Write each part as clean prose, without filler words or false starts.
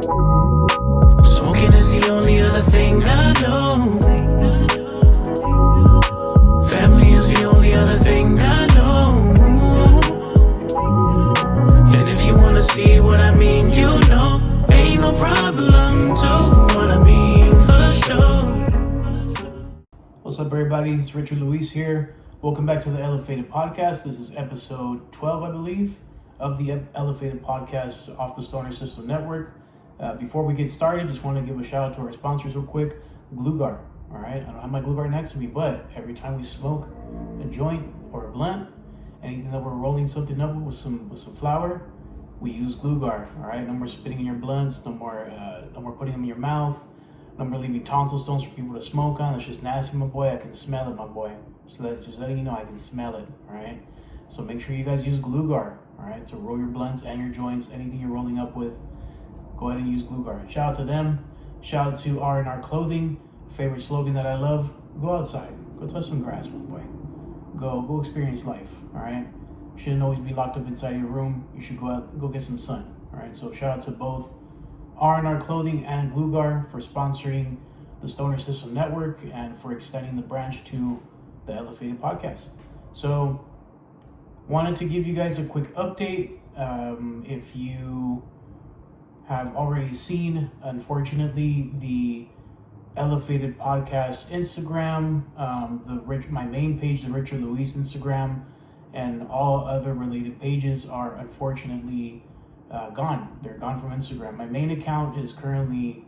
Smoking is the only other thing I know. Family is the only other thing I know. And if you wanna see what I mean, you know, ain't no problem to what I mean for sure. What's up, everybody? It's Richard Luis here. Welcome back to the EleFaded podcast. This is episode 12, I believe, of the EleFaded podcast off the Stoner System Network. Before we get started, just want to give a shout out to our sponsors real quick. Glue-Gar, all right? I don't have my Glue-Gar next to me, but every time we smoke a joint or a blunt, anything that we're rolling something up with some flour, we use Glue-Gar, all right? No more spitting in your blunts, no more putting them in your mouth, no more leaving tonsil stones for people to smoke on. That's just nasty, my boy. I can smell it, my boy. So just letting you know, I can smell it, all right? So make sure you guys use Glue-Gar, all right, to roll your blunts and your joints, anything you're rolling up with. Go ahead and use Glue-Gar. Shout out to them. Shout out to R&R Clothing. Favorite slogan that I love: go outside, go touch some grass, my boy. Go experience life. All right. Shouldn't always be locked up inside your room. You should go out, go get some sun. All right. So shout out to both R&R Clothing and Glue-Gar for sponsoring the Stoner System Network and for extending the branch to the EleFaded podcast. So wanted to give you guys a quick update. If you have already seen, unfortunately, the EleFaded podcast Instagram, my main page, the Richard Luis Instagram, and all other related pages are unfortunately gone. They're gone from Instagram. My main account is currently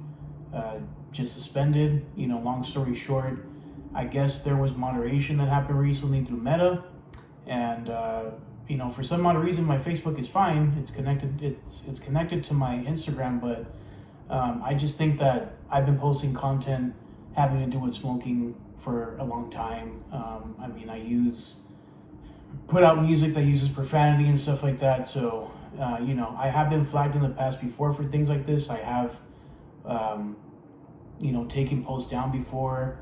just suspended. You know, long story short, I guess there was moderation that happened recently through Meta, and you know, for some odd reason, my Facebook is fine. It's connected. It's connected to my Instagram, but I just think that I've been posting content having to do with smoking for a long time. I mean, put out music that uses profanity and stuff like that. So, you know, I have been flagged in the past before for things like this. I have, you know, taken posts down before,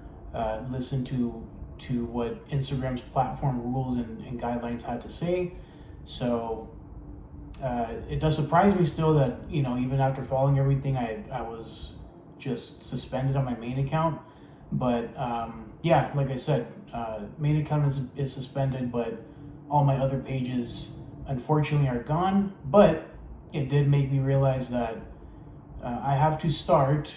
listened to what Instagram's platform rules and guidelines had to say. So it does surprise me still that, you know, even after following everything, I was just suspended on my main account. But yeah, like I said, main account is suspended, but all my other pages unfortunately are gone. But it did make me realize that I have to start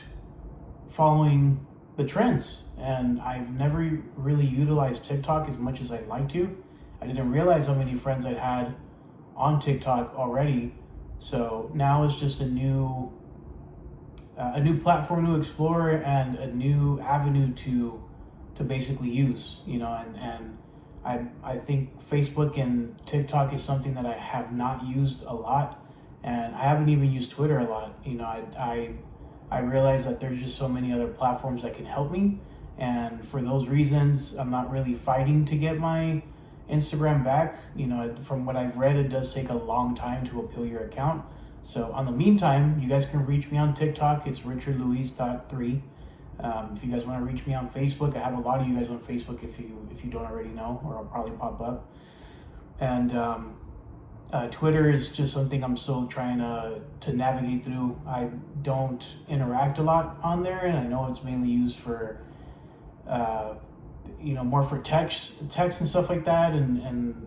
following the trends. And I've never really utilized TikTok as much as I'd like to. I didn't realize how many friends I'd had on TikTok already. So now it's just a new platform to explore and a new avenue to basically use, you know, and I think Facebook and TikTok is something that I have not used a lot, and I haven't even used Twitter a lot. You know, I realize that there's just so many other platforms that can help me. And for those reasons, I'm not really fighting to get my Instagram back. You know, from what I've read, it does take a long time to appeal your account. So on the meantime, you guys can reach me on TikTok. It's richardluis.3. If you guys want to reach me on Facebook, I have a lot of you guys on Facebook if you don't already know, or I'll probably pop up. And Twitter is just something I'm still trying to navigate through. I don't interact a lot on there, and I know it's mainly used for you know, more for text and stuff like that, and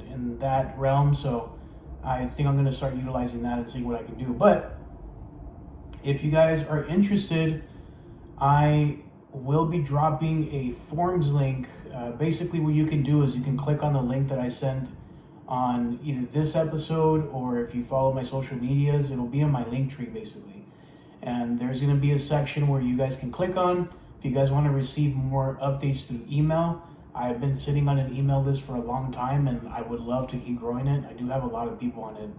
in that realm. So I think I'm going to start utilizing that and seeing what I can do. But if you guys are interested, I will be dropping a forms link. Basically what you can do is you can click on the link that I sent on either this episode, or if you follow my social medias, it'll be in my link tree basically. And there's going to be a section where you guys can click on if you guys want to receive more updates through email. I've been sitting on an email list for a long time, and I would love to keep growing it. I do have a lot of people on it.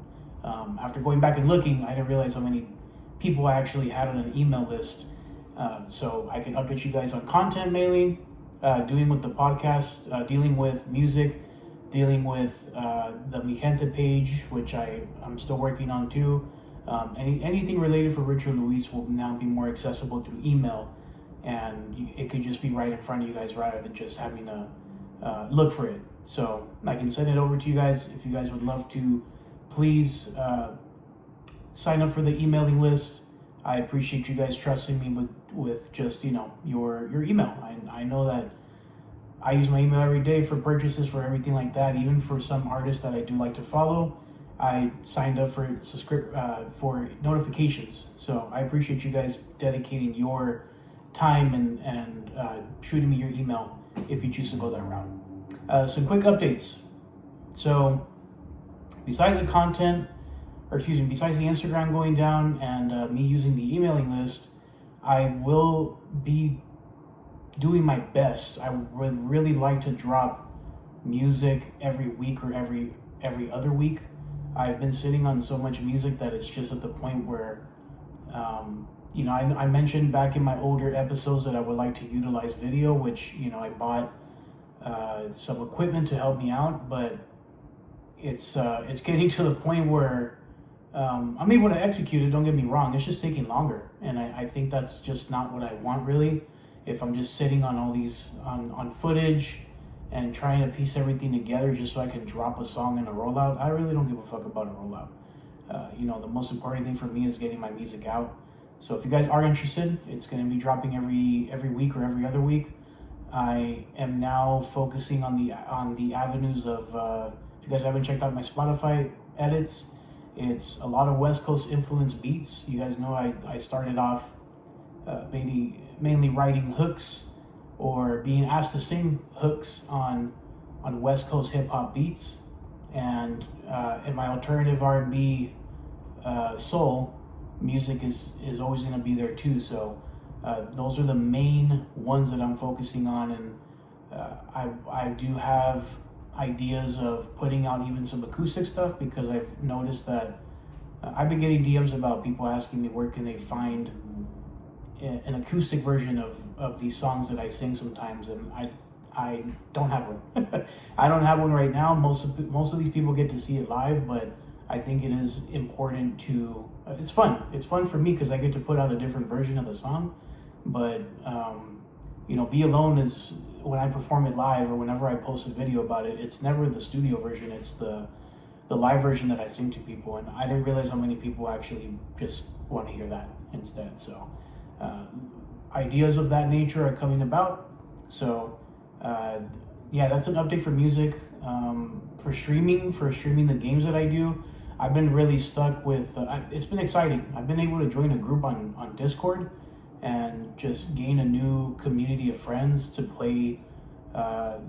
After going back and looking, I didn't realize how many people I actually had on an email list. So I can update you guys on content mainly, dealing with the podcast, dealing with music, dealing with the Mi Gente page, which I'm still working on too. Anything related for Richard Luis will now be more accessible through email, and it could just be right in front of you guys rather than just having to look for it. So I can send it over to you guys if you guys would love to. Please sign up for the emailing list. I appreciate you guys trusting me with just, your email. I know that I use my email every day for purchases, for everything like that. Even for some artists that I do like to follow, I signed up for notifications. So I appreciate you guys dedicating your time and shooting me your email if you choose to go that route. Some quick updates. So besides the Instagram going down and me using the emailing list, I will be doing my best. I would really like to drop music every week or every other week. I've been sitting on so much music that it's just at the point where, I mentioned back in my older episodes that I would like to utilize video, which, I bought some equipment to help me out, but it's getting to the point where I'm able to execute it, don't get me wrong, it's just taking longer. And I think that's just not what I want really. If I'm just sitting on all these, on footage and trying to piece everything together just so I can drop a song in a rollout, I really don't give a fuck about a rollout. The most important thing for me is getting my music out. So if you guys are interested, it's going to be dropping every week or every other week. I am now focusing on the avenues of, if you guys haven't checked out my Spotify edits, it's a lot of West Coast influence beats. You guys know I started off mainly writing hooks or being asked to sing hooks on West Coast hip hop beats, and in my alternative R&B soul music is always going to be there too. So those are the main ones that I'm focusing on, and I do have ideas of putting out even some acoustic stuff, because I've noticed that I've been getting DMs about people asking me where can they find an acoustic version of these songs that I sing sometimes, and I don't have one. I don't have one right now. Most of these people get to see it live, but I think it is important to. It's fun. It's fun for me because I get to put out a different version of the song. But Be Alone is when I perform it live or whenever I post a video about it. It's never the studio version. It's the live version that I sing to people, and I didn't realize how many people actually just want to hear that instead. So ideas of that nature are coming about. So that's an update for music. For streaming the games that I do, I've been really stuck with, it's been exciting. I've been able to join a group on Discord and just gain a new community of friends to play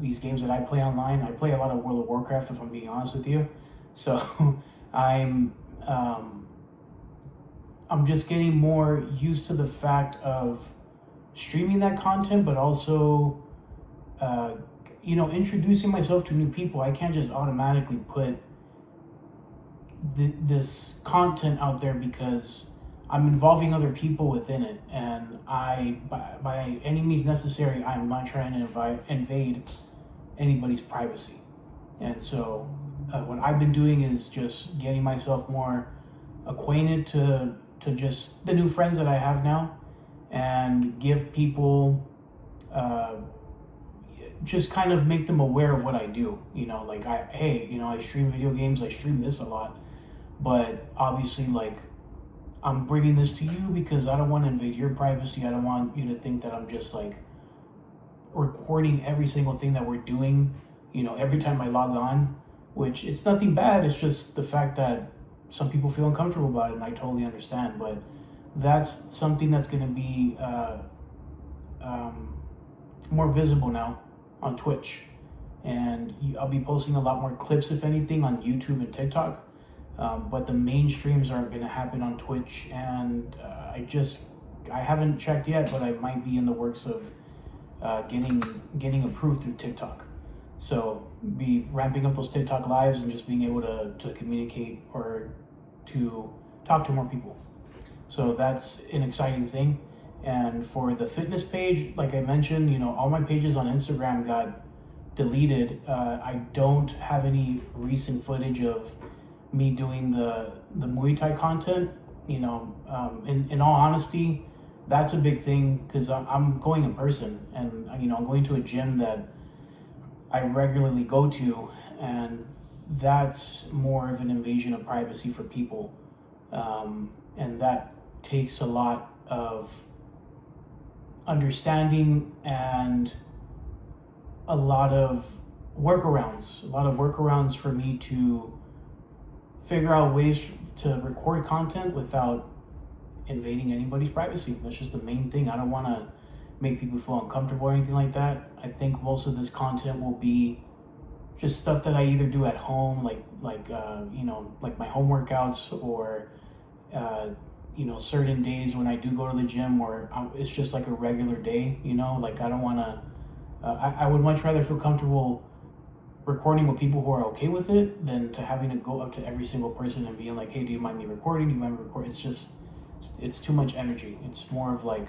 these games that I play online. I play a lot of World of Warcraft, if I'm being honest with you. So I'm just getting more used to the fact of streaming that content, but also, introducing myself to new people. I can't just automatically put this content out there because I'm involving other people within it, and by any means necessary, I'm not trying to invade anybody's privacy. And so what I've been doing is just getting myself more acquainted to just the new friends that I have now, and give people just kind of make them aware of what I do. I stream video games, I stream this a lot, but obviously, I'm bringing this to you because I don't want to invade your privacy. I don't want you to think that I'm just recording every single thing that we're doing, every time I log on, which it's nothing bad. It's just the fact that some people feel uncomfortable about it, and I totally understand. But that's something that's going to be more visible now on Twitch, and I'll be posting a lot more clips, if anything, on YouTube and TikTok. But the main streams are going to happen on Twitch, and I haven't checked yet, but I might be in the works of getting approved through TikTok. So be ramping up those TikTok lives and just being able to communicate or to talk to more people. So that's an exciting thing. And for the fitness page, like I mentioned, all my pages on Instagram got deleted. I don't have any recent footage of me doing the Muay Thai content. In all honesty, that's a big thing because I'm going in person, and I'm going to a gym that I regularly go to, and that's more of an invasion of privacy for people, and that takes a lot of understanding and a lot of workarounds for me to figure out ways to record content without invading anybody's privacy. That's just the main thing. I don't want to make people feel uncomfortable or anything like that. I think most of this content will be just stuff that I either do at home, like my home workouts, or certain days when I do go to the gym, or it's just like a regular day. Like I don't want to. I would much rather feel comfortable recording with people who are okay with it than to having to go up to every single person and being like, hey, do you mind me recording? Do you mind me recording? It's too much energy. It's more of like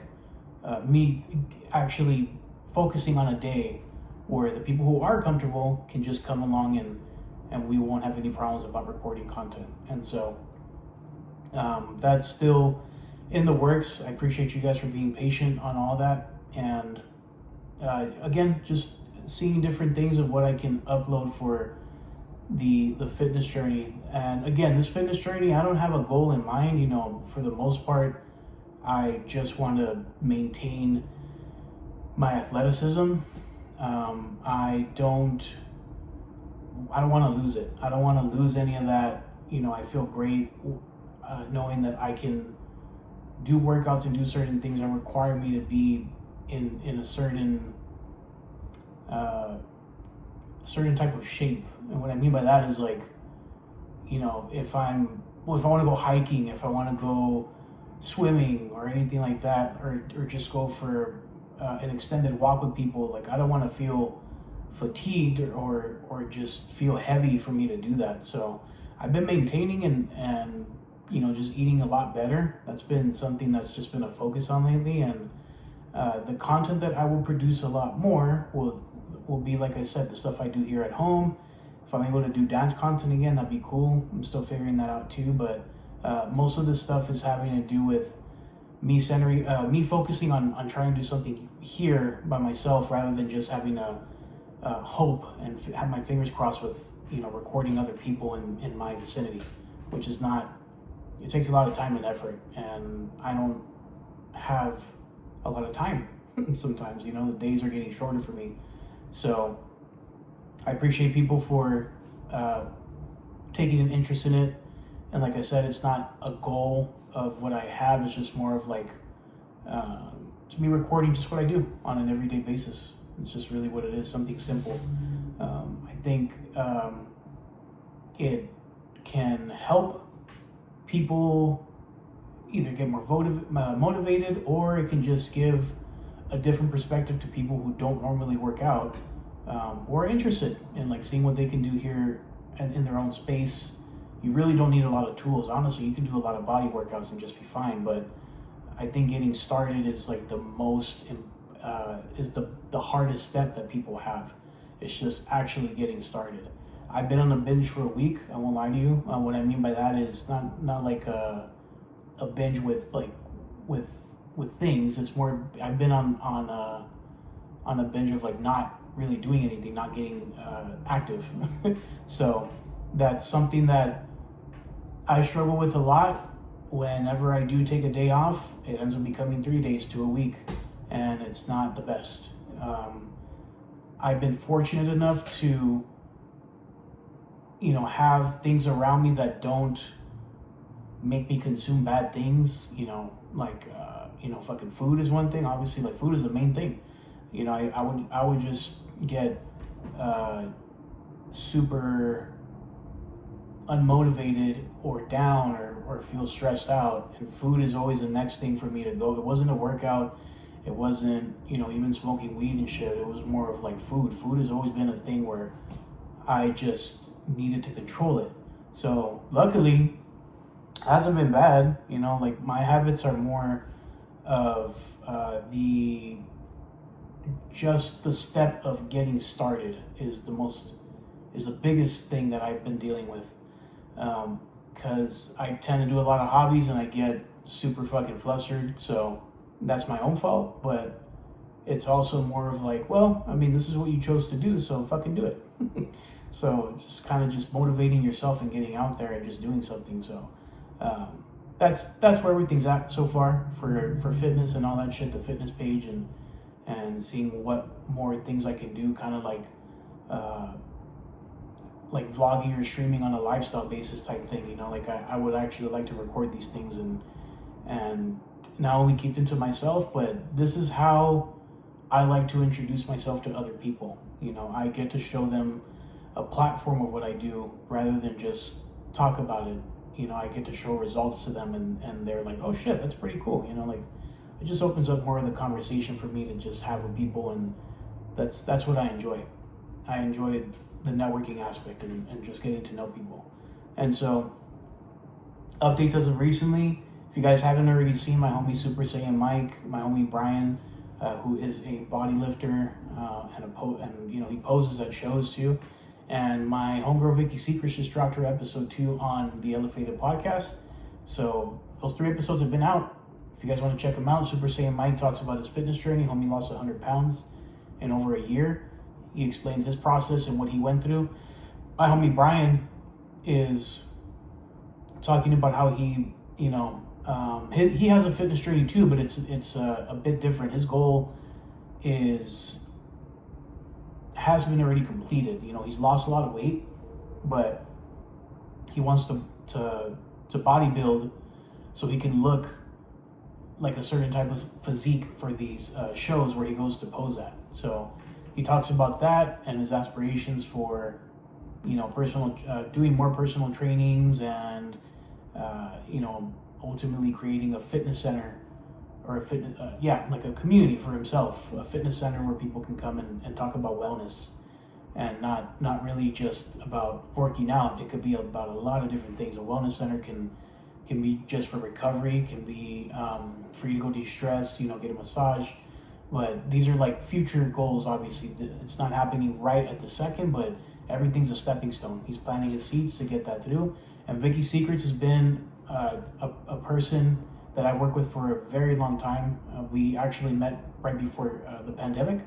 me actually focusing on a day where the people who are comfortable can just come along and we won't have any problems about recording content. And so that's still in the works. I appreciate you guys for being patient on all that. And again, just seeing different things of what I can upload for the fitness journey. And again, this fitness journey, I don't have a goal in mind. For the most part, I just want to maintain my athleticism. I don't want to lose it. I don't want to lose any of that. I feel great knowing that I can do workouts and do certain things that require me to be in a certain type of shape. And what I mean by that is like, if I want to go hiking, if I want to go swimming or anything like that, or just go for an extended walk with people, like I don't want to feel fatigued or just feel heavy for me to do that. So I've been maintaining and just eating a lot better. That's been something that's just been a focus on lately. And the content that I will produce a lot more will be, like I said, the stuff I do here at home. If I'm able to do dance content again, that'd be cool. I'm still figuring that out too, but most of this stuff is having to do with me focusing on trying to do something here by myself rather than just having a hope and have my fingers crossed with recording other people in my vicinity, which is not. It takes a lot of time and effort, and I don't have a lot of time sometimes. The days are getting shorter for me, so I appreciate people for taking an interest in it. And like I said, it's not a goal of what I have. It's just more of like it's me recording just what I do on an everyday basis. It's just really what it is, something simple. I think it can help people either get more motivated, or it can just give a different perspective to people who don't normally work out, or are interested in like seeing what they can do here in their own space. You really don't need a lot of tools. Honestly, you can do a lot of body workouts and just be fine. But I think getting started is like the most is the hardest step that people have. It's just actually getting started. I've been on a binge for a week. I won't lie to you. What I mean by that is not like a binge with things. It's more I've been on a binge of like not really doing anything, not getting active. So that's something that I struggle with a lot. Whenever I do take a day off, it ends up becoming 3 days to a week, and it's not the best. I've been fortunate enough to have things around me that don't make me consume bad things, fucking food is one thing. Obviously, like food is the main thing. I would just get super unmotivated or down or feel stressed out, and food is always the next thing for me to go. It wasn't a workout, it wasn't even smoking weed and shit. It was more of like food has always been a thing where I just needed to control it. So luckily it hasn't been bad. Like my habits are more of the step of getting started is the biggest thing that I've been dealing with, because I tend to do a lot of hobbies and I get super fucking flustered. So that's my own fault, but it's also more of like, well, I mean, this is what you chose to do, so fucking do it. So just kind of just motivating yourself and getting out there and just doing something. So that's where everything's at so far for fitness and all that shit. The fitness page and seeing what more things I can do, kind of like vlogging or streaming on a lifestyle basis type thing. You know, like I would actually like to record these things and not only keep them to myself, but this is how I like to introduce myself to other people. You know, I get to show them a platform of what I do rather than just talk about it. You know, I get to show results to them and they're like, oh shit, that's pretty cool. You know, like it just opens up more of the conversation for me to just have with people, and that's what I enjoy. I enjoy the networking aspect and just getting to know people. And so updates as of recently, if you guys haven't already seen my homie Super Saiyan Mike, my homie Brian, who is a bodylifter and you know, he poses at shows too. And my homegirl Vicky Secrets just dropped her episode 2 on the EleFaded podcast. So those 3 episodes have been out. If you guys want to check them out, Super Saiyan Mike talks about his fitness journey. Homie lost 100 pounds in over a year. He explains his process and what he went through. My homie Brian is talking about how he, you know, he has a fitness journey too, but it's a bit different. His goal has been already completed. You know, he's lost a lot of weight, but he wants to bodybuild so he can look like a certain type of physique for these shows where he goes to pose at. So he talks about that and his aspirations for, you know, doing more personal trainings and you know, ultimately creating a fitness center or a fitness, like a community for himself, a fitness center where people can come and talk about wellness and not really just about working out. It could be about a lot of different things. A wellness center can be just for recovery, can be for you to go de-stress, you know, get a massage. But these are like future goals, obviously. It's not happening right at the second, but everything's a stepping stone. He's planting his seeds to get that through. And Vicky Secrets has been a person that I worked with for a very long time. We actually met right before the pandemic,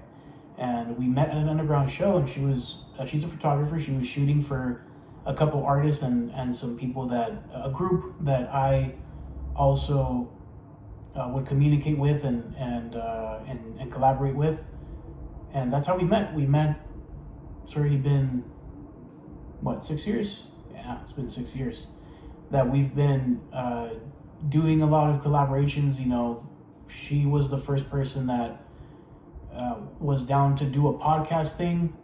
and we met at an underground show, and she's a photographer. She was shooting for a couple artists and some people a group that I also would communicate with and collaborate with. And that's how we met. It's already been, 6 years? Yeah, it's been 6 years that we've been doing a lot of collaborations. You know, she was the first person that was down to do a podcast thing.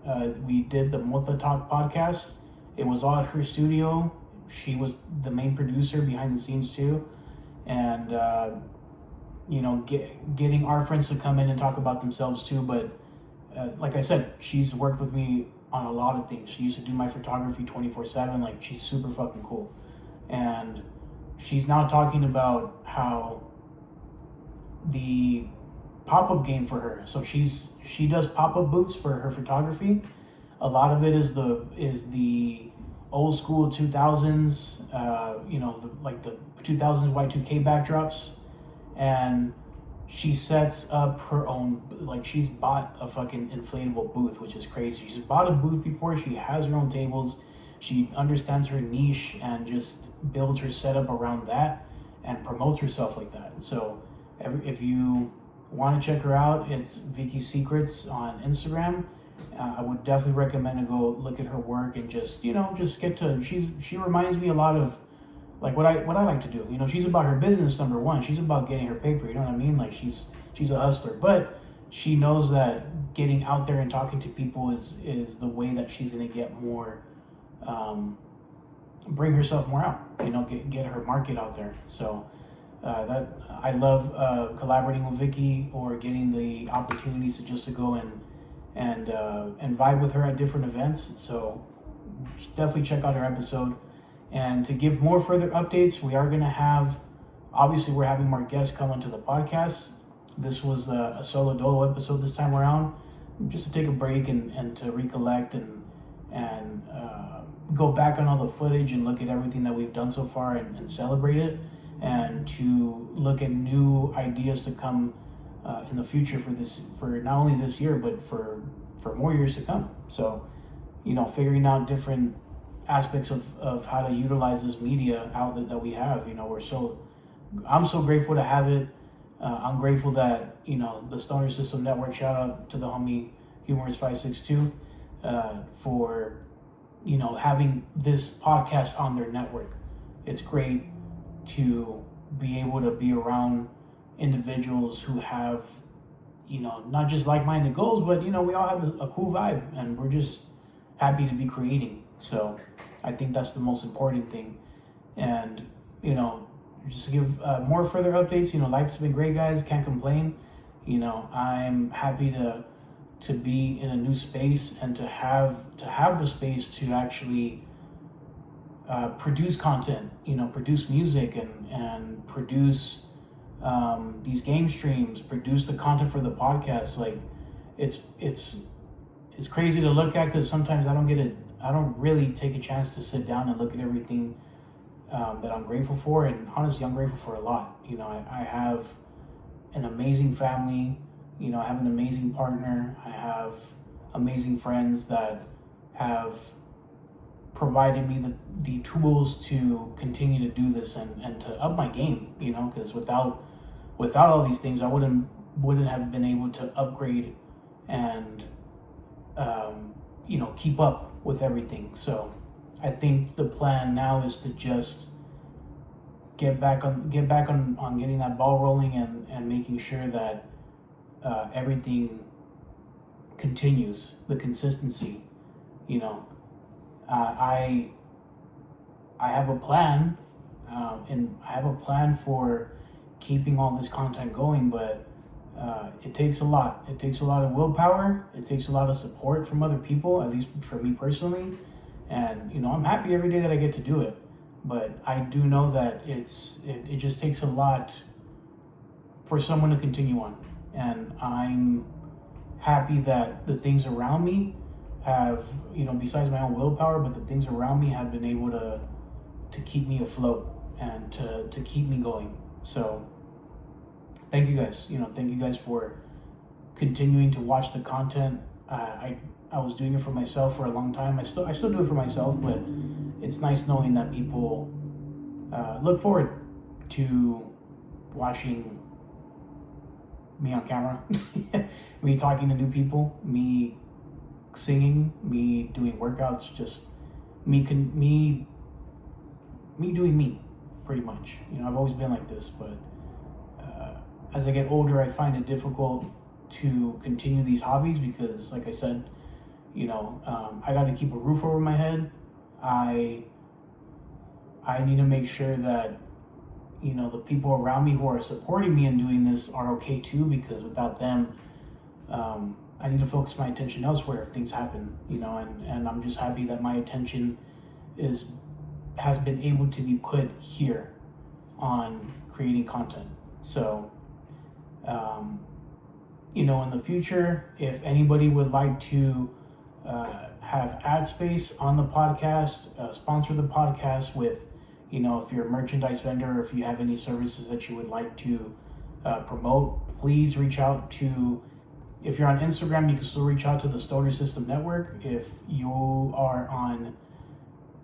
We did the Mota Talk podcast. It was all at her studio. She was the main producer behind the scenes too. And, you know, getting our friends to come in and talk about themselves too. But like I said, she's worked with me on a lot of things. She used to do my photography 24/7. Like, she's super fucking cool. And she's now talking about how the pop-up game for her. So she does pop-up booths for her photography. A lot of it is the old school 2000s, you know, the 2000s Y2K backdrops. And she sets up her own, like, she's bought a fucking inflatable booth, which is crazy. She's bought a booth before. She has her own tables. She understands her niche and just builds her setup around that and promotes herself like that. So if you want to check her out, it's Vicky Secrets on Instagram. I would definitely recommend to go look at her work and just get to, she reminds me a lot of like what I like to do. You know, she's about her business, number one. She's about getting her paper, you know what I mean? Like, she's a hustler, but she knows that getting out there and talking to people is the way that she's going to get more, bring herself more out, you know, get her market out there. So that I love collaborating with Vicky or getting the opportunities to go and vibe with her at different events. So definitely check out her episode. And to give more further updates, we are going to have, obviously we're having more guests come onto the podcast. This was a solo DOLO episode this time around, just to take a break and to recollect and go back on all the footage and look at everything that we've done so far and celebrate it, and to look at new ideas to come in the future for not only this year, but for more years to come. So, you know, figuring out different aspects of how to utilize this media outlet that we have. You know, we're so I'm so grateful to have it. I'm grateful that, the Stoner System Network, shout out to the homie Humorous562, for, having this podcast on their network. It's great to be able to be around individuals who have, not just like-minded goals, but, we all have a cool vibe, and we're just happy to be creating. So I think that's the most important thing. And, just to give more further updates, life's been great, guys. Can't complain. I'm happy to be in a new space and to have the space to actually produce content, produce music and produce these game streams, produce the content for the podcast. Like, it's crazy to look at, because sometimes I don't really take a chance to sit down and look at everything that I'm grateful for. And honestly, I'm grateful for a lot. I have an amazing family. I have an amazing partner. I have amazing friends that have provided me the tools to continue to do this and to up my game, because without all these things, I wouldn't have been able to upgrade and keep up with everything. So I think the plan now is to just get back on getting that ball rolling and making sure that everything continues, the consistency. I have a plan, and I have a plan for keeping all this content going, but it takes a lot. It takes a lot of willpower. It takes a lot of support from other people, at least for me personally. And I'm happy every day that I get to do it, but I do know that it just takes a lot for someone to continue on. And I'm happy that the things around me have, besides my own willpower, but the things around me have been able to keep me afloat and to keep me going. So thank you guys. Thank you guys for continuing to watch the content. I was doing it for myself for a long time. I still do it for myself, but it's nice knowing that people look forward to watching me on camera, me talking to new people, me singing, me doing workouts, just me doing me, pretty much. I've always been like this, but as I get older, I find it difficult to continue these hobbies because, like I said, I got to keep a roof over my head. I need to make sure that, the people around me who are supporting me in doing this are okay too, because without them, I need to focus my attention elsewhere if things happen, and I'm just happy that my attention has been able to be put here on creating content. So, in the future, if anybody would like to have ad space on the podcast, sponsor the podcast with, if you're a merchandise vendor, or if you have any services that you would like to promote, please reach out to, if you're on Instagram, you can still reach out to the Stoner System Network. If you are on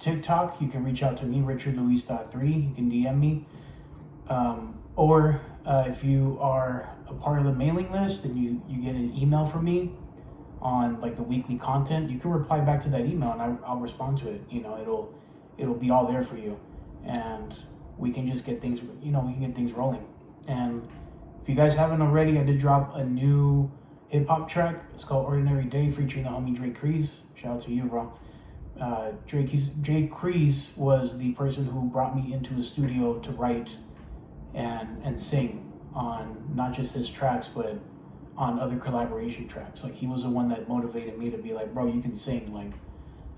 TikTok, you can reach out to me, richardluis.3. You can DM me. Or if you are a part of the mailing list and you get an email from me on like the weekly content, you can reply back to that email and I'll respond to it. It'll be all there for you, and we can just get things, we can get things rolling. And if you guys haven't already, I did drop a new hip-hop track. It's called Ordinary Day, featuring the homie Drake Crease. Shout out to you, bro. Drake Crease was the person who brought me into a studio to write and sing on not just his tracks, but on other collaboration tracks. Like, he was the one that motivated me to be like, bro, you can sing. Like,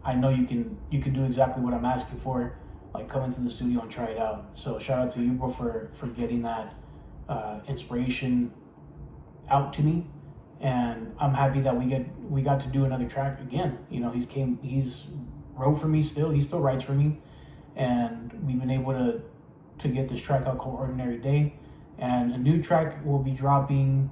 I know you can do exactly what I'm asking for. Like, come into the studio and try it out. So shout out to you, bro, for getting that inspiration out to me. And I'm happy that we got to do another track again. He's wrote for me still. He still writes for me, and we've been able to get this track out called Ordinary Day. And a new track will be dropping.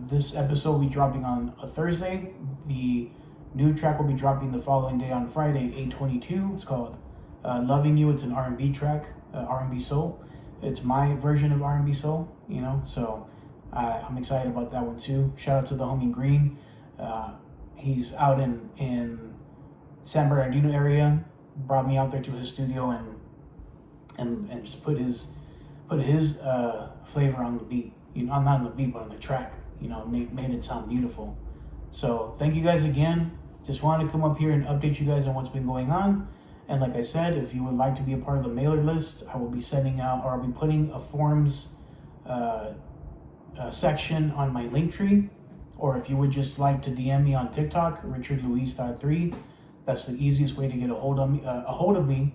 This episode will be dropping on a Thursday. The new track will be dropping the following day on Friday, 8/22. It's called Loving You. It's an R&B track, R&B soul. it's my version of R&B soul, you know. So I'm excited about that one too. Shout out to the homie Green. He's out in San Bernardino area. Brought me out there to his studio and just put his flavor on the beat. You know, not on the beat, but on the track. You know, made it sound beautiful. So thank you guys again. Just wanted to come up here and update you guys on what's been going on. And like I said, if you would like to be a part of the mailer list, I will be sending out, or I'll be putting a forms section on my Linktree. Or if you would just like to DM me on TikTok, RichardLuis.3. That's the easiest way to get a hold of me.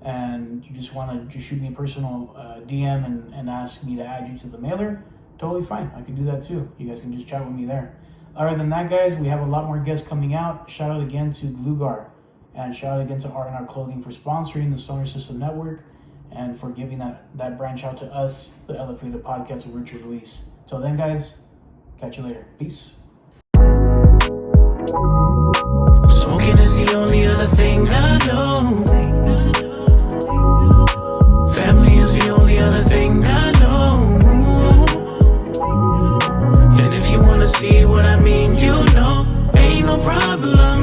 And you just want to just shoot me a personal DM and ask me to add you to the mailer. Totally fine. I can do that too. You guys can just chat with me there. Other than that, guys, we have a lot more guests coming out. Shout out again to Glugar. And shout out again to R&R Clothing for sponsoring the Stoner System Network and for giving that branch out to us, the EleFaded podcast with Richard Luis. Till then, guys, catch you later. Peace. Smoking is the only other thing I know. Family is the only other thing I know. And if you wanna see what I mean, you know, ain't no problem.